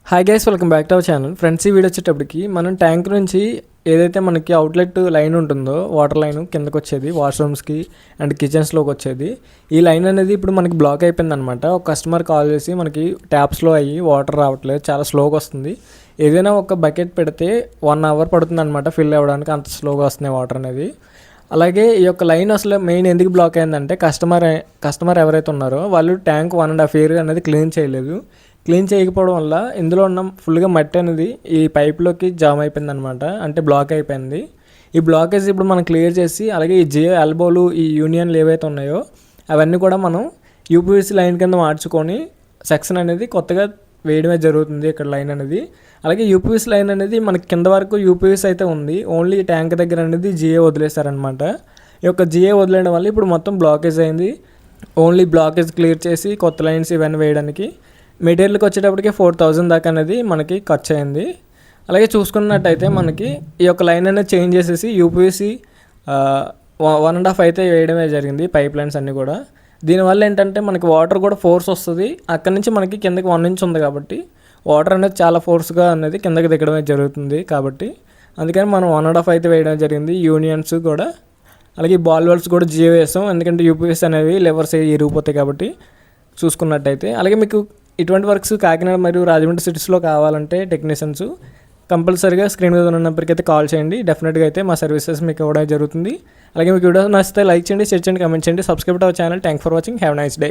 Hi guys, welcome back to our channel. Friends, ఈ video వచ్చేటప్పటికి మనం ట్యాంక్ నుంచి ఏదైతే మనకి అవుట్లెట్ లైన్ ఉంటుందో, వాటర్ లైన్ కిందకు వచ్చేది వాష్రూమ్స్కి అండ్ కిచెన్స్లోకి వచ్చేది, ఈ లైన్ అనేది ఇప్పుడు మనకి బ్లాక్ అయిపోయింది అనమాట. ఒక కస్టమర్ కాల్ చేసి మనకి ట్యాప్స్లో అయ్యి వాటర్ రావట్లేదు, చాలా స్లోగా వస్తుంది. ఏదైనా ఒక బకెట్ పెడితే 1 అవర్ పడుతుంది అనమాట ఫిల్ అవ్వడానికి, అంత స్లోగా వస్తున్నాయి వాటర్ అనేది. అలాగే ఈ యొక్క లైన్ అసలు మెయిన్ ఎందుకు బ్లాక్ అయిందంటే కస్టమర్ ఎవరైతే ఉన్నారో వాళ్ళు ట్యాంక్ 1.5 year అనేది క్లీన్ చేయలేదు. క్లీన్ చేయకపోవడం వల్ల ఇందులో ఉన్న ఫుల్గా మట్టి అనేది ఈ పైప్లోకి జామ్ అయిపోయింది అనమాట, అంటే బ్లాక్ అయిపోయింది. ఈ బ్లాకేజ్ ఇప్పుడు మనం క్లియర్ చేసి, అలాగే ఈ జియో ఎల్బోలు, ఈ యూనియన్లు ఏవైతే ఉన్నాయో అవన్నీ కూడా మనం యూపీవీసీ లైన్ కింద మార్చుకొని సెక్షన్ అనేది కొత్తగా వేయడమే జరుగుతుంది ఇక్కడ లైన్ అనేది. అలాగే యూపీవీసీ లైన్ అనేది మనకి కింద వరకు యూపీవీసీ అయితే ఉంది, ఓన్లీ ట్యాంక్ దగ్గర అనేది జియో వదిలేశారనమాట. ఈ యొక్క జియో వదిలేయడం వల్ల ఇప్పుడు మొత్తం బ్లాకేజ్ అయింది. ఓన్లీ బ్లాకేజ్ క్లియర్ చేసి కొత్త లైన్స్ ఇవన్నీ వేయడానికి మెటీరియల్కి వచ్చేటప్పటికి 4,000 దాకా అనేది మనకి ఖర్చు అయింది. అలాగే చూసుకున్నట్టయితే మనకి ఈ యొక్క లైన్ అనేది చేంజ్ చేసేసి యూపీవీసీ 1.5 అయితే వేయడమే జరిగింది, పైప్ లైన్స్ అన్నీ కూడా. దీనివల్ల ఏంటంటే మనకి వాటర్ కూడా ఫోర్స్ వస్తుంది, అక్కడి నుంచి మనకి కిందకి 1 inch ఉంది కాబట్టి వాటర్ అనేది చాలా ఫోర్స్గా అనేది కిందకి దిగడమే జరుగుతుంది. కాబట్టి అందుకని మనం 1.5 అయితే వేయడం జరిగింది. యూనియన్స్ కూడా, అలాగే బాల్ వాల్స్ కూడా జియో వేసాం, ఎందుకంటే యూపీవీసీ అనేవి లెవర్స్ ఇరిగిపోతాయి కాబట్టి. చూసుకున్నట్టయితే అలాగే మీకు ఇటువంటి వర్క్స్ కాకినాడ మరియు రాజమండ్రి సిటీస్లో కావాలంటే టెక్నీషియన్స్ కంపల్సరీగా స్క్రీన్ మీద ఉన్న నెంబర్కి అయితే కాల్ చేయండి. డెఫినెట్గా అయితే మా సర్వీసెస్ మీకు ఇవ్వడం జరుగుతుంది. అలాగే మీకు వీడియో నచ్చితే లైక్ చేయండి, షేర్ చేయండి, కమెంట్ చేయండి, subscribe to our channel. Thank for watching. Have nice day.